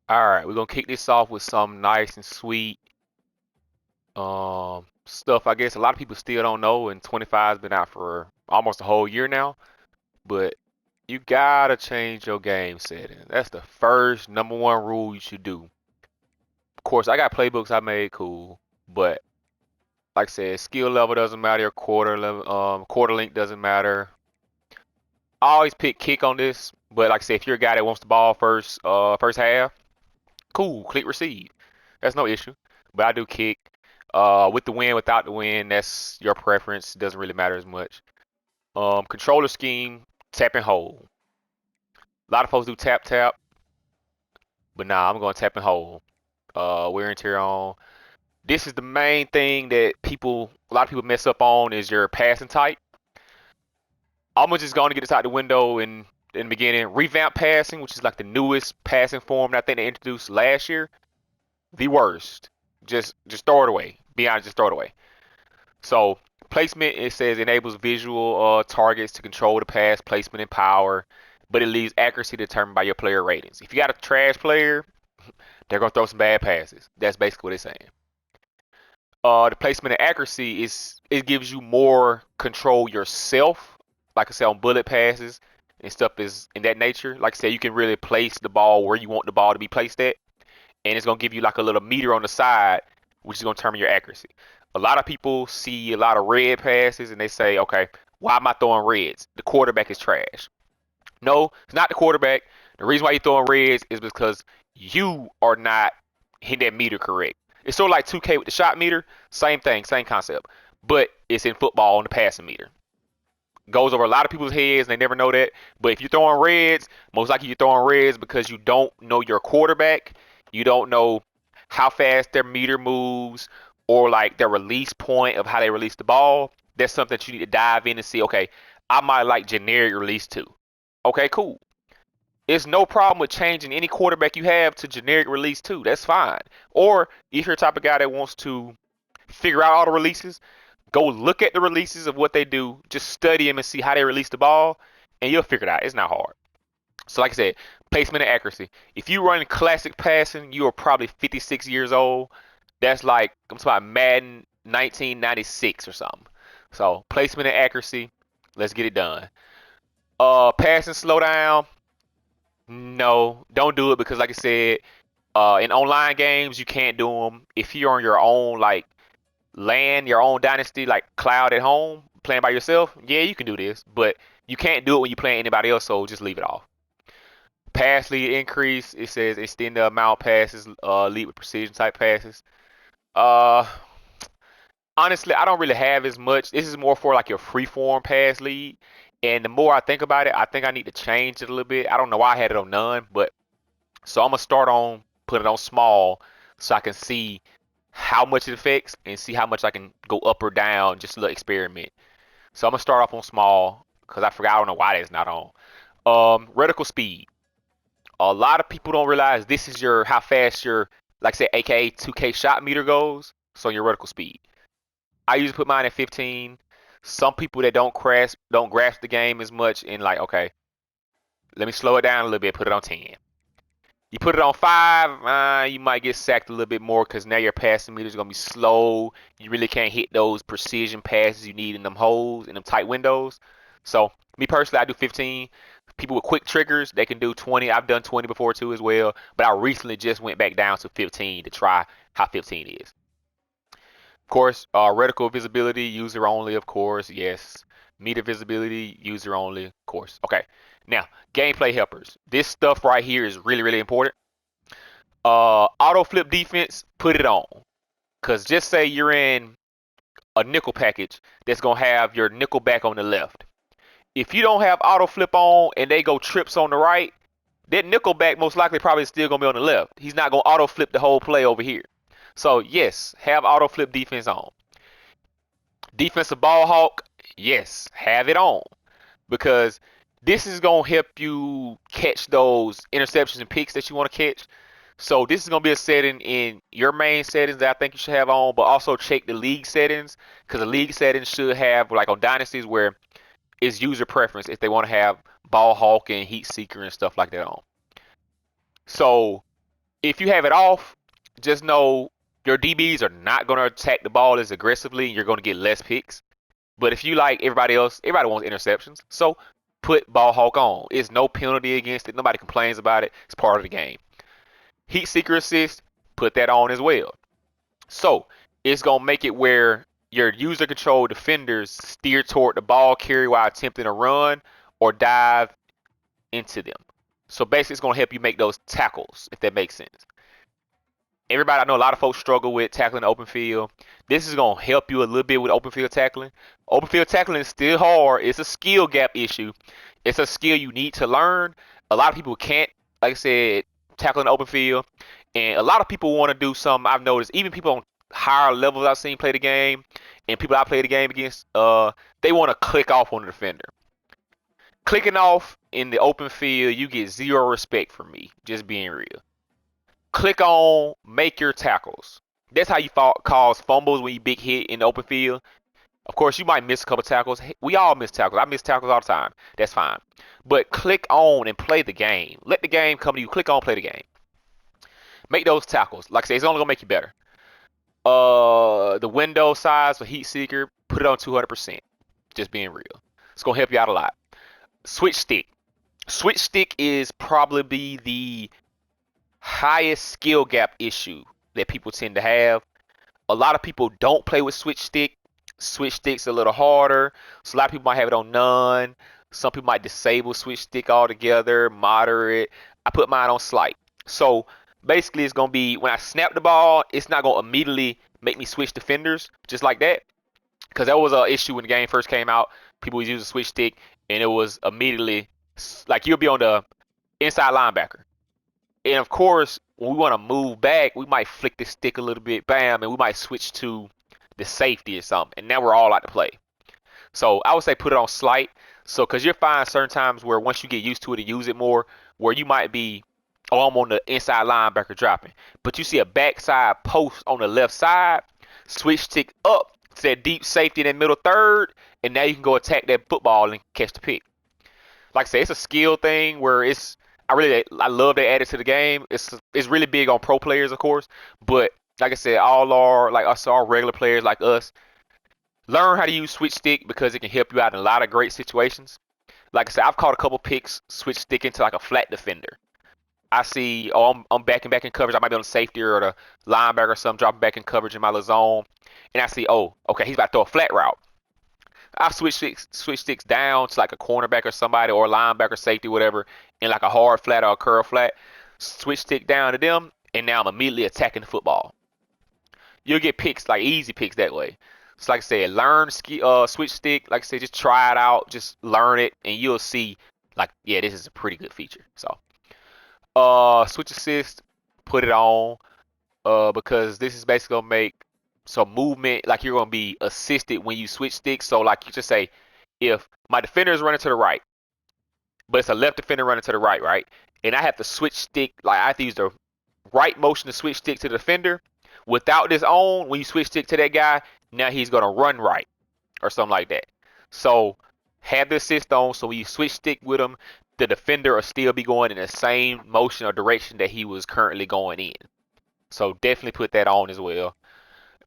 All right, we're gonna kick this off with some nice and sweet stuff. I guess a lot of people still don't know, and 25's been out for almost a whole year now. But you gotta change your game setting. That's the first number one rule you should do. Of course, I got playbooks I made cool, but like I said, skill level doesn't matter. Your quarter level, quarter length doesn't matter. I always pick kick on this, but like I said, if you're a guy that wants the ball first half, cool, click receive. That's no issue. But I do kick. With the win, without the win, that's your preference. It doesn't really matter as much. Controller scheme, tap and hold. A lot of folks do tap tap, but nah, I'm going tap and hold. Wear and tear on. This is the main thing that a lot of people mess up on is your passing type. I'm just going to get this out the window in the beginning. Revamp passing, which is like the newest passing form that I think they introduced last year. The worst. Just throw it away. Be honest, just throw it away. So placement, it says enables visual targets to control the pass placement and power, but it leaves accuracy determined by your player ratings. If you got a trash player, they're gonna throw some bad passes. That's basically what it's saying. The placement and accuracy is it gives you more control yourself. Like I said, on bullet passes and stuff is in that nature. Like I said, you can really place the ball where you want the ball to be placed at, and it's gonna give you like a little meter on the side, which is gonna determine your accuracy. A lot of people see a lot of red passes and they say, okay, why am I throwing reds? The quarterback is trash. No, it's not the quarterback. The reason why you're throwing reds is because you are not hitting that meter correct. It's sort of like 2K with the shot meter. Same thing, same concept. But it's in football on the passing meter. Goes over a lot of people's heads and they never know that. But if you're throwing reds, most likely you're throwing reds because you don't know your quarterback. You don't know how fast their meter moves or like their release point of how they release the ball. That's something that you need to dive in and see, okay, I might like generic release too. Okay, cool. It's no problem with changing any quarterback you have to generic release too. That's fine. Or if you're the type of guy that wants to figure out all the releases, go look at the releases of what they do. Just study them and see how they release the ball, and you'll figure it out. It's not hard. So, like I said, placement and accuracy. If you run classic passing, you are probably 56 years old. That's like I'm talking about Madden 1996 or something. So, placement and accuracy. Let's get it done. Passing slow down. No, don't do it because, like I said, in online games you can't do them. If you're on your own like land, your own dynasty, like cloud at home, playing by yourself, yeah, you can do this, but you can't do it when you play anybody else. So just leave it off. Pass lead increase. It says extend the amount passes, lead with precision type passes. Uh, Honestly, I don't really have as much. This is more for like your freeform pass lead. And the more I think about it, I think I need to change it a little bit. I don't know why I had it on none, but so I'm gonna put it on small, so I can see how much it affects and see how much I can go up or down. Just a little experiment. So I'm gonna start off on small because I forgot. I don't know why that's not on. Reticle speed. A lot of people don't realize this is your how fast your like say AKA 2K shot meter goes. So your reticle speed. I usually put mine at 15. Some people that don't grasp the game as much and like okay, let me slow it down a little bit. Put it on 10. You put it on 5, you might get sacked a little bit more because now your passing meter is gonna be slow. You really can't hit those precision passes you need in them holes in them tight windows. So me personally, I do 15. People with quick triggers, they can do 20. I've done 20 before too as well, but I recently just went back down to 15 to try how 15 is. Of course, reticle visibility, user only, of course, yes. Meter visibility, user only, of course. Okay, now gameplay helpers. This stuff right here is really, really important. Auto flip defense, put it on. Cause just say you're in a nickel package that's gonna have your nickel back on the left. If you don't have auto flip on and they go trips on the right, that nickel back most likely probably still gonna be on the left. He's not gonna auto flip the whole play over here. So yes, have auto flip defense on. Defensive ball hawk, yes, have it on. Because this is gonna help you catch those interceptions and picks that you want to catch. So this is gonna be a setting in your main settings that I think you should have on, but also check the league settings because the league settings should have like on dynasties where it's user preference if they want to have ball hawk and heat seeker and stuff like that on. So If you have it off, just know your DBs are not going to attack the ball as aggressively, and you're going to get less picks. But if you like everybody else, everybody wants interceptions. So put ball hawk on. It's no penalty against it. Nobody complains about it. It's part of the game. Heat seeker assist, put that on as well. So it's gonna make it where your user control defenders steer toward the ball carrier while attempting to run or dive into them. So basically, it's gonna help you make those tackles, if that makes sense. Everybody, I know a lot of folks struggle with tackling the open field. This is gonna help you a little bit with open field tackling. Open field tackling is still hard. It's a skill gap issue. It's a skill you need to learn. A lot of people can't, like I said, tackle in the open field. And a lot of people want to do some. I've noticed, even people on higher levels I've seen play the game, and people I play the game against, they want to click off on the defender. Clicking off in the open field, you get zero respect from me. Just being real. Click on make your tackles. That's how you cause fumbles when you big hit in the open field. Of course, you might miss a couple tackles. We all miss tackles. I miss tackles all the time. That's fine. But click on and play the game. Let the game come to you. Click on, play the game. Make those tackles. Like I say, it's only gonna make you better. The window size for heat seeker, put it on 200%. Just being real. It's gonna help you out a lot. Switch stick. Switch stick is probably the highest skill gap issue that people tend to have. A lot of people don't play with switch stick. Switch stick's a little harder. So a lot of people might have it on none. Some people might disable switch stick altogether, moderate. I put mine on slight. So basically it's going to be when I snap the ball, it's not going to immediately make me switch defenders just like that. Because that was an issue when the game first came out. People was using switch stick and it was immediately like you'll be on the inside linebacker. And of course, when we want to move back, we might flick the stick a little bit, bam, and we might switch to the safety or something. And now we're all out to play. So I would say put it on slight. So because you'll find certain times where once you get used to it and use it more, where you might be, oh, I'm on the inside linebacker dropping. But you see a backside post on the left side, switch stick up to that deep safety in that middle third, and now you can go attack that football and catch the pick. Like I say, it's a skill thing where I love they added to the game. It's really big on pro players, of course, but like I said, all our like us, all regular players like us, learn how to use switch stick because it can help you out in a lot of great situations. Like I said, I've caught a couple picks switch stick into like a flat defender. I see, oh, I'm backing back in coverage. I might be on the safety or the linebacker or something, dropping back in coverage in my little zone, and I see, oh, okay, he's about to throw a flat route. I switch sticks down to like a cornerback or somebody or a linebacker, safety, whatever, in like a hard flat or a curl flat. Switch stick down to them, and now I'm immediately attacking the football. You'll get picks, like easy picks that way. So like I said, learn switch stick. Like I said, just try it out, just learn it, and you'll see. Like, yeah, this is a pretty good feature. So, switch assist, put it on, because this is basically gonna make some movement. Like you're gonna be assisted when you switch sticks. So like you just say, if my defender is running to the right, but it's a left defender running to the right, right, and I have to switch stick. Like I have to use the right motion to switch stick to the defender. Without this on, when you switch stick to that guy, now he's gonna run right or something like that. So have the assist on, so when you switch stick with him, the defender will still be going in the same motion or direction that he was currently going in. So definitely put that on as well.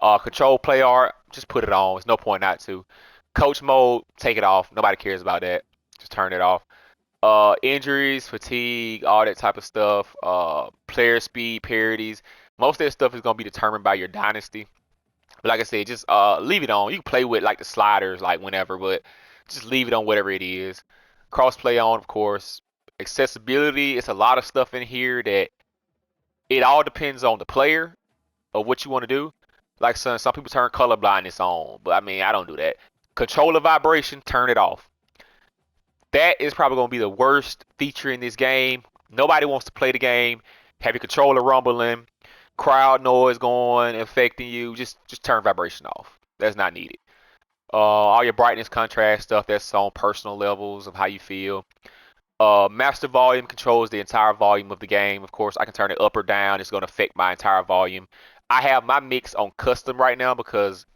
Control play art, just put it on. There's no point not to. Coach mode, take it off. Nobody cares about that. Just turn it off. Injuries, fatigue, all that type of stuff. Player speed, parodies. Most of that stuff is gonna be determined by your dynasty. But like I said, just leave it on. You can play with like the sliders like whenever, but just leave it on whatever it is. Crossplay on, of course. Accessibility, it's a lot of stuff in here that it all depends on the player of what you want to do. Like some people turn color blindness on, but I mean I don't do that. Controller vibration, turn it off. That is probably gonna be the worst feature in this game. Nobody wants to play the game. Have your controller rumbling, crowd noise going, affecting you. Just turn vibration off. That's not needed. All your brightness, contrast stuff, that's on personal levels of how you feel. Master volume controls the entire volume of the game. Of course, I can turn it up or down. It's going to affect my entire volume. I have my mix on custom right now because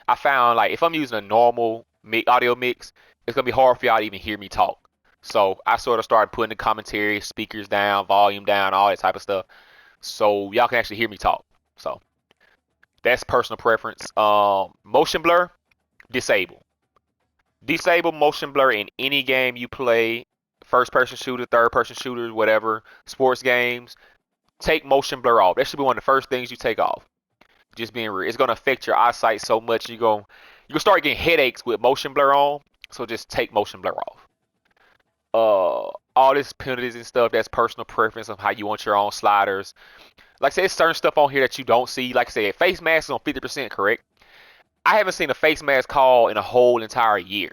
I found like if I'm using a normal audio mix, it's going to be hard for y'all to even hear me talk. So I sort of started putting the commentary, speakers down, volume down, all that type of stuff. so y'all can actually hear me talk. So that's personal preference. Motion blur, disable. Disable motion blur in any game you play. First person shooter, third person shooters, whatever, sports games. Take motion blur off. That should be one of the first things you take off. Just being real. It's gonna affect your eyesight so much you're gonna start getting headaches with motion blur on. So just take motion blur off. All this penalties and stuff, that's personal preference of how you want your own sliders. Like I said, there's certain stuff on here that you don't see. Like I said, face mask is on 50%, correct? I haven't seen a face mask call in a whole entire year.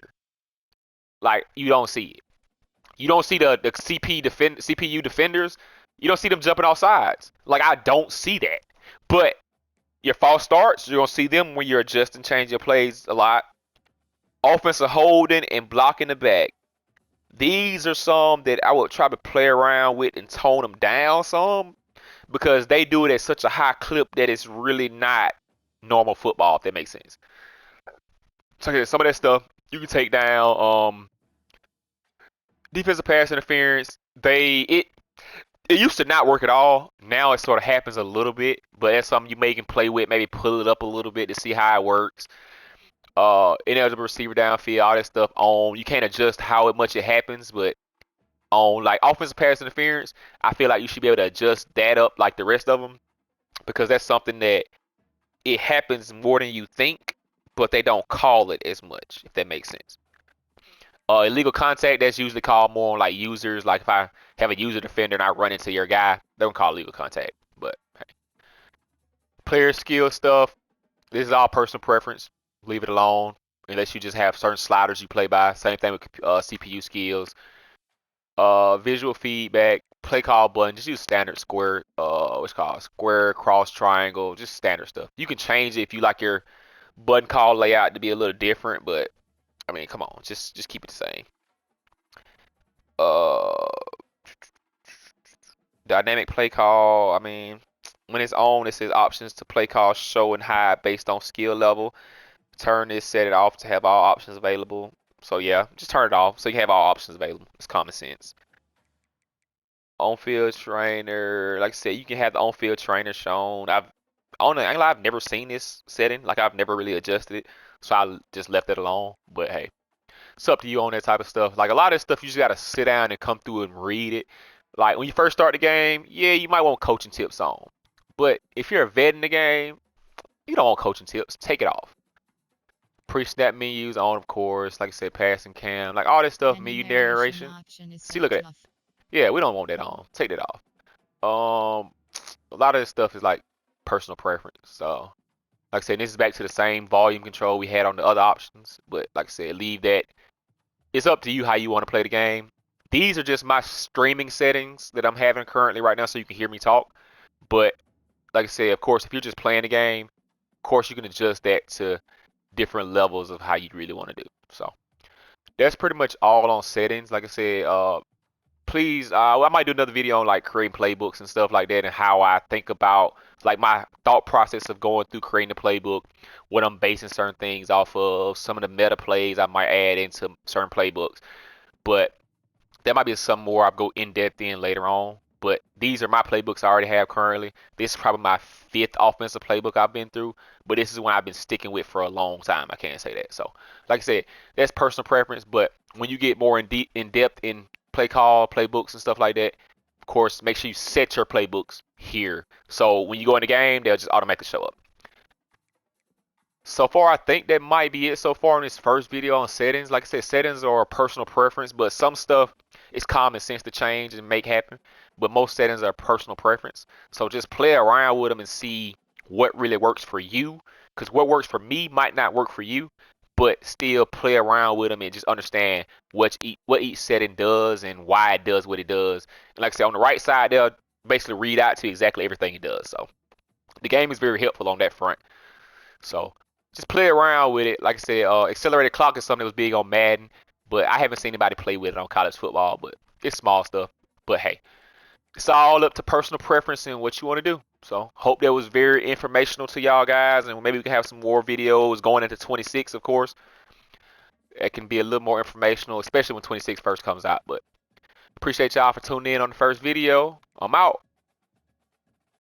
Like, you don't see it. You don't see the CPU defenders. You don't see them jumping off sides. Like, I don't see that. But your false starts, you're going to see them when you're adjusting, changing your plays a lot. Offensive holding and blocking the back. These are some that I would try to play around with and tone them down some, because they do it at such a high clip that it's really not normal football, if that makes sense. So yeah, some of that stuff you can take down. Defensive pass interference, it used to not work at all. Now it sort of happens a little bit, but that's something you may can play with. Maybe pull it up a little bit to see how it works. Ineligible receiver downfield, all that stuff on. You can't adjust how much it happens, but on like offensive pass interference, I feel like you should be able to adjust that up like the rest of them, because that's something that it happens more than you think, but they don't call it as much, if that makes sense. Illegal contact, that's usually called more on like users. Like if I have a user defender and I run into your guy, they don't call it illegal contact. But hey. Player skill stuff, this is all personal preference. Leave it alone unless you just have certain sliders you play by. Same thing with CPU skills. Visual feedback, play call button, just use standard square, what's called square, cross, triangle, just standard stuff. You can change it if you like your button call layout to be a little different, but I mean, come on, just keep it the same. Uh, Dynamic play call. I mean, when it's on, it says options to play call show and hide based on skill level. Turn this, set it off to have all options available. So yeah, just turn it off so you have all options available. It's common sense. On-field trainer, like I said, you can have the on-field trainer shown. I've never seen this setting. Like I've never really adjusted it, so I just left it alone. But hey, it's up to you on that type of stuff. Like a lot of this stuff, you just gotta sit down and come through and read it. Like when you first start the game, yeah, you might want coaching tips on. But if you're a vet in the game, you don't want coaching tips. Take it off. Pre-snap menus on, of course. Like I said, passing cam, like all this stuff, menu narration. See, look at that. Yeah, we don't want that on. Take that off. A lot of this stuff is like personal preference. So, like I said, this is back to the same volume control we had on the other options. But like I said, leave that. It's up to you how you want to play the game. These are just my streaming settings that I'm having currently right now, so you can hear me talk. But like I said, of course, if you're just playing the game, of course you can adjust that to different levels of how you really want to do. So that's pretty much all on settings. Like I said, please, I might do another video on like creating playbooks and stuff like that, and how I think about like my thought process of going through creating the playbook, what I'm basing certain things off of, some of the meta plays I might add into certain playbooks. But that might be some more I'll go in depth in later on. But these are my playbooks I already have currently. This is probably my fifth offensive playbook I've been through, but this is one I've been sticking with for a long time. I can't say that. So, like I said, that's personal preference. But when you get more in depth in play call, playbooks, and stuff like that, of course, make sure you set your playbooks here. So when you go in the game, they'll just automatically show up. So far, I think that might be it so far in this first video on settings. Like I said, settings are a personal preference, but some stuff is common sense to change and make happen. But most settings are personal preference. So just play around with them and see what really works for you. Because what works for me might not work for you, but still play around with them and just understand what each setting does and why it does what it does. And like I said, on the right side, they'll basically read out to you exactly everything it does. So the game is very helpful on that front. So just play around with it. Like I said, accelerated clock is something that was big on Madden, but I haven't seen anybody play with it on college football. But it's small stuff. But hey, it's all up to personal preference and what you want to do. So hope that was very informational to y'all guys, and maybe we can have some more videos going into 26, of course. It can be a little more informational, especially when 26 first comes out. But appreciate y'all for tuning in on the first video. I'm out.